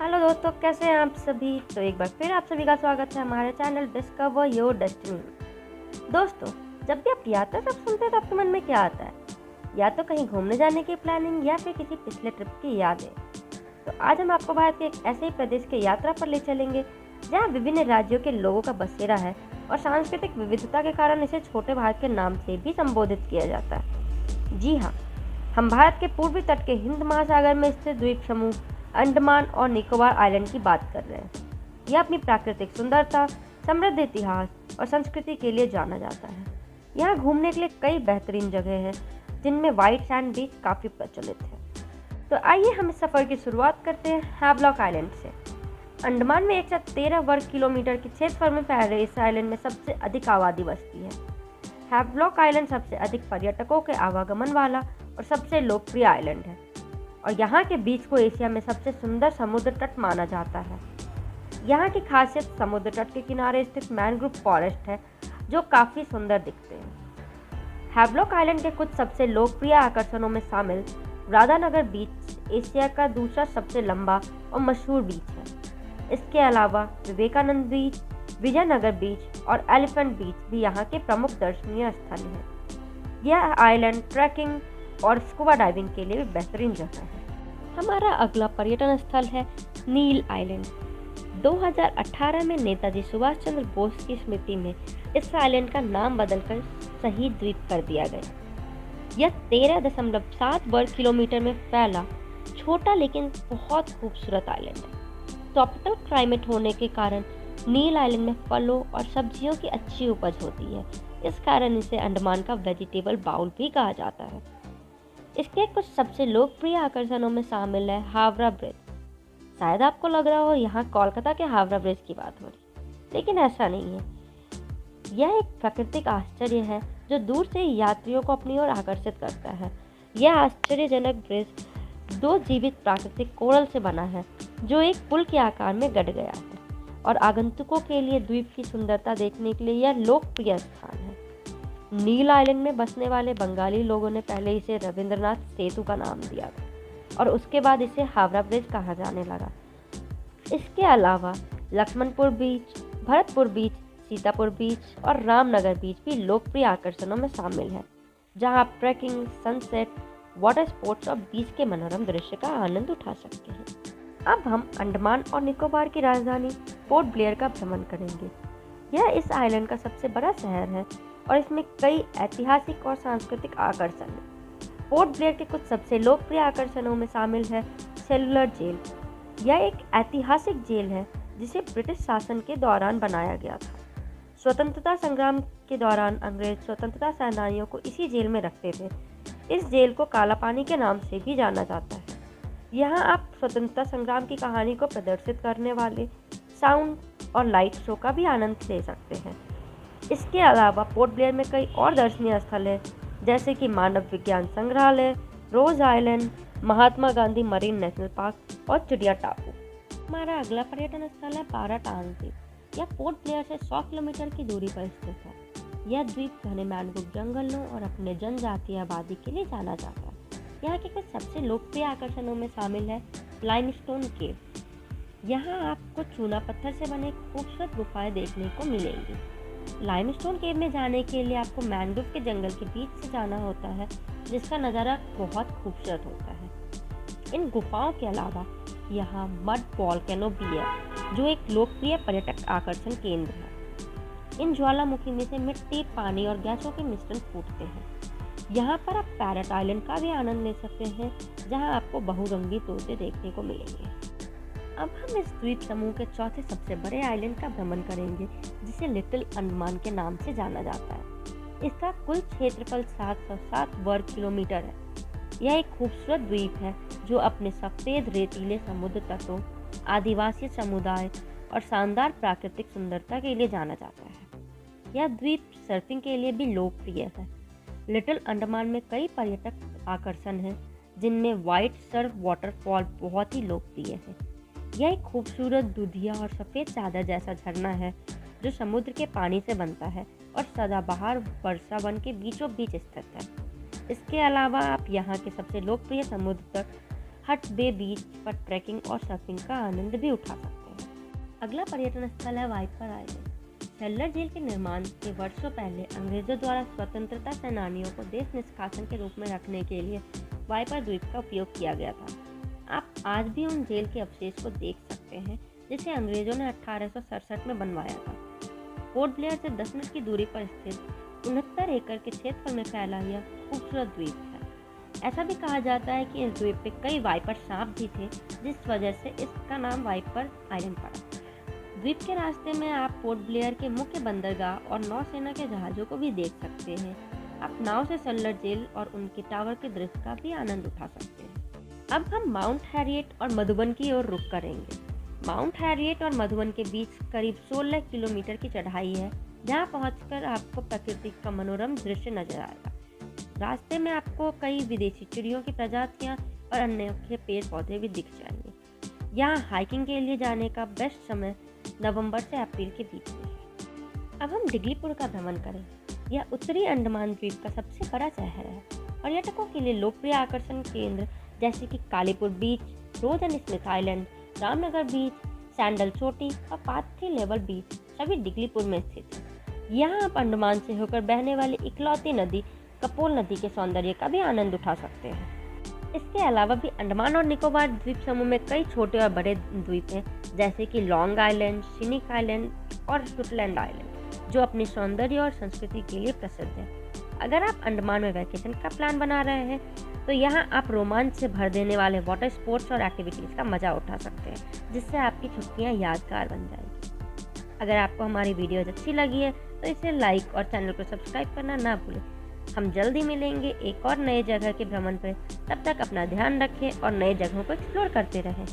Hello दोस्तों, कैसे हैं आप सभी। तो एक बार फिर आप सभी का स्वागत है हमारे चैनल डिस्कवर योर डेस्टिनी। दोस्तों, जब भी आप यात्रा शब्द सुनते हैं तो आपके मन में क्या आता है? या तो कहीं घूमने जाने की प्लानिंग या फिर किसी पिछले ट्रिप की यादें। तो आज हम आपको भारत के एक ऐसे ही प्रदेश की यात्रा पर ले चलेंगे जहाँ विभिन्न राज्यों के लोगों का बसेरा है और सांस्कृतिक विविधता के कारण इसे छोटे भारत के नाम से भी संबोधित किया जाता है। जी हाँ, हम भारत के पूर्वी तट के हिंद महासागर में स्थित द्वीप समूह अंडमान और निकोबार आइलैंड की बात कर रहे हैं। यह अपनी प्राकृतिक सुंदरता, समृद्ध इतिहास और संस्कृति के लिए जाना जाता है। यहाँ घूमने के लिए कई बेहतरीन जगह हैं, जिनमें व्हाइट सैंड बीच काफ़ी प्रचलित है। तो आइए हम इस सफ़र की शुरुआत करते हैं हैवलॉक आइलैंड से। अंडमान में 113 वर्ग किलोमीटर के क्षेत्रफल में फैले इस आइलैंड में सबसे अधिक आबादी बसती है। हैवलॉक आइलैंड सबसे अधिक पर्यटकों के आवागमन वाला और सबसे लोकप्रिय आइलैंड है और यहाँ के बीच को एशिया में सबसे सुंदर समुद्र तट माना जाता है। यहाँ की खासियत समुद्र तट के किनारे स्थित मैनग्रोव फॉरेस्ट है, जो काफ़ी सुंदर दिखते हैं। हैवलॉक आइलैंड के कुछ सबसे लोकप्रिय आकर्षणों में शामिल राधानगर बीच एशिया का दूसरा सबसे लंबा और मशहूर बीच है। इसके अलावा विवेकानंद बीच, विजयनगर बीच और एलिफेंट बीच भी यहाँ के प्रमुख दर्शनीय स्थल हैं। यह आइलैंड ट्रैकिंग और स्कूबा डाइविंग के लिए भी बेहतरीन जगह है। हमारा अगला पर्यटन स्थल है नील आइलैंड। 2018 में नेताजी सुभाष चंद्र बोस की स्मृति में इस आइलैंड का नाम बदलकर शहीद द्वीप कर दिया गया। यह 13.7 वर्ग किलोमीटर में फैला छोटा लेकिन बहुत खूबसूरत आइलैंड है। ट्रॉपिकल क्लाइमेट होने के कारण नील आइलैंड में फलों और सब्जियों की अच्छी उपज होती है। इस कारण इसे अंडमान का वेजिटेबल बाउल भी कहा जाता है। इसके कुछ सबसे लोकप्रिय आकर्षणों में शामिल है हावड़ा ब्रिज। शायद आपको लग रहा हो यहाँ कोलकाता के हावड़ा ब्रिज की बात हो रही, लेकिन ऐसा नहीं है। यह एक प्राकृतिक आश्चर्य है जो दूर से यात्रियों को अपनी ओर आकर्षित करता है। यह आश्चर्यजनक ब्रिज 2 जीवित प्राकृतिक कोरल से बना है, जो एक पुल के आकार में गढ़ गया है और आगंतुकों के लिए द्वीप की सुंदरता देखने के लिए यह लोकप्रिय स्थान है। नील आइलैंड में बसने वाले बंगाली लोगों ने पहले इसे रविंद्रनाथ सेतु का नाम दिया और उसके बाद इसे हावड़ा ब्रिज कहा जाने लगा। इसके अलावा लक्ष्मणपुर बीच, भरतपुर बीच, सीतापुर बीच और रामनगर बीच भी लोकप्रिय आकर्षणों में शामिल है, जहां आप ट्रैकिंग, सनसेट, वाटर स्पोर्ट्स और बीच के मनोरम दृश्य का आनंद उठा सकते हैं। अब हम अंडमान और निकोबार की राजधानी पोर्ट ब्लेयर का भ्रमण करेंगे। यह इस आइलैंड का सबसे बड़ा शहर है और इसमें कई ऐतिहासिक और सांस्कृतिक आकर्षण हैं। पोर्ट ब्लेयर के कुछ सबसे लोकप्रिय आकर्षणों में शामिल है सेलुलर जेल। यह एक ऐतिहासिक जेल है जिसे ब्रिटिश शासन के दौरान बनाया गया था। स्वतंत्रता संग्राम के दौरान अंग्रेज स्वतंत्रता सेनानियों को इसी जेल में रखते थे। इस जेल को काला पानी के नाम से भी जाना जाता है। यहाँ आप स्वतंत्रता संग्राम की कहानी को प्रदर्शित करने वाले साउंड और लाइट शो का भी आनंद ले सकते हैं। इसके अलावा पोर्ट ब्लेयर में कई और दर्शनीय स्थल हैं, जैसे कि मानव विज्ञान संग्रहालय, रोज island, Mahatma Gandhi marine national park और चिड़िया टापू। हमारा अगला पर्यटन स्थल है बाराटांग द्वीप। यह पोर्ट ब्लेयर से 100 किलोमीटर की दूरी पर स्थित है। यह द्वीप घने मैनग्रोव जंगलों और अपने जनजातीय आबादी के लिए जाना जाता है। यहाँ के कुछ सबसे लोकप्रिय आकर्षणों में शामिल है लाइमस्टोन केव। यहाँ आपको चूना पत्थर से बने खूबसूरत गुफाएं देखने को मिलेंगी। लाइमस्टोन केव में जाने के लिए आपको मैनग्रोव के जंगल के बीच से जाना होता है, जिसका नज़ारा बहुत खूबसूरत होता है। इन गुफाओं के अलावा यहाँ मड वॉल्केनो भी है, जो एक लोकप्रिय पर्यटक आकर्षण केंद्र है। इन ज्वालामुखी में से मिट्टी, पानी और गैसों के मिश्रण फूटते हैं। यहाँ पर आप पैरट आइलैंड का भी आनंद ले सकते हैं, जहाँ आपको बहुरंगी तोते देखने को मिलेंगे। अब हम इस द्वीप समूह के चौथे सबसे बड़े आइलैंड का भ्रमण करेंगे, जिसे लिटिल अंडमान के नाम से जाना जाता है। इसका कुल क्षेत्रफल 707 वर्ग किलोमीटर है। यह एक खूबसूरत द्वीप है जो अपने सफ़ेद रेतीले समुद्र तटों, आदिवासी समुदाय और शानदार प्राकृतिक सुंदरता के लिए जाना जाता है। यह द्वीप सर्फिंग के लिए भी लोकप्रिय है। लिटिल अंडमान में कई पर्यटक आकर्षण हैं, जिनमें व्हाइट सर्फ वाटरफॉल बहुत ही लोकप्रिय है। यह एक खूबसूरत दूधिया और सफ़ेद चादर जैसा झरना है जो समुद्र के पानी से बनता है और सदाबहार वर्षा वन के बीचों बीच स्थित है। इसके अलावा आप यहाँ के सबसे लोकप्रिय समुद्र तट हट बे बीच पर ट्रैकिंग और सर्फिंग का आनंद भी उठा सकते हैं। अगला पर्यटन स्थल है वाइपर आइलैंड। सेल्युलर जेल के निर्माण के वर्षों पहले अंग्रेजों द्वारा स्वतंत्रता सेनानियों को देश निष्कासन के रूप में रखने के लिए वाइपर द्वीप का उपयोग किया गया था। आप आज भी उन जेल के अवशेष को देख सकते हैं जिसे अंग्रेजों ने 1867 में बनवाया था। पोर्ट ब्लेयर से 10 मिनट की दूरी पर स्थित 69 एकड़ के क्षेत्रफल में फैला यह खूबसूरत द्वीप है। ऐसा भी कहा जाता है कि इस द्वीप पे कई वाइपर सांप भी थे, जिस वजह से इसका नाम वाइपर आइलैंड पड़ा। द्वीप के रास्ते में आप पोर्ट ब्लेयर के मुख्य बंदरगाह और नौसेना के जहाज़ों को भी देख सकते हैं। आप नाव से सेल्युलर जेल और उनके टावर के दृश्य का भी आनंद उठा सकते हैं। अब हम माउंट हैरियट और मधुबन की ओर रुख करेंगे। माउंट हैरियट और मधुबन के बीच करीब 16 किलोमीटर की चढ़ाई है, जहां पहुंचकर आपको प्रकृति का मनोरम दृश्य नजर आएगा। रास्ते में आपको कई विदेशी चिड़ियों की प्रजातियां और अन्य पेड़ पौधे भी दिख जाएंगे। यहाँ हाइकिंग के लिए जाने का बेस्ट समय नवंबर से अप्रैल के बीच में है। अब हम डिगलीपुर का भ्रमण करें। यह उत्तरी अंडमान द्वीप का सबसे बड़ा शहर है। पर्यटकों के लिए लोकप्रिय आकर्षण केंद्र जैसे कि Kalipur beach, Ross and Smith island, Ramnagar beach, सैंडल चोटी और पाथरी लेवल बीच सभी डिगलीपुर में स्थित है। यहाँ आप अंडमान से होकर बहने वाली इकलौती नदी कपोल नदी के सौंदर्य का भी आनंद उठा सकते हैं। इसके अलावा भी अंडमान और निकोबार द्वीप समूह में कई छोटे और बड़े द्वीप हैं, जैसे कि लॉन्ग आइलैंड, शिनिक आइलैंड और शुटलैंड आइलैंड, जो अपनी सौंदर्य और संस्कृति के लिए प्रसिद्ध है। अगर आप अंडमान में वैकेशन का प्लान बना रहे हैं तो यहाँ आप रोमांच से भर देने वाले वाटर स्पोर्ट्स और एक्टिविटीज़ का मजा उठा सकते हैं, जिससे आपकी छुट्टियाँ यादगार बन जाएगी। अगर आपको हमारी वीडियोज अच्छी लगी है तो इसे लाइक और चैनल को सब्सक्राइब करना ना भूलें। हम जल्दी मिलेंगे एक और नए जगह के भ्रमण पर। तब तक अपना ध्यान रखें और नए जगहों को एक्सप्लोर करते रहें।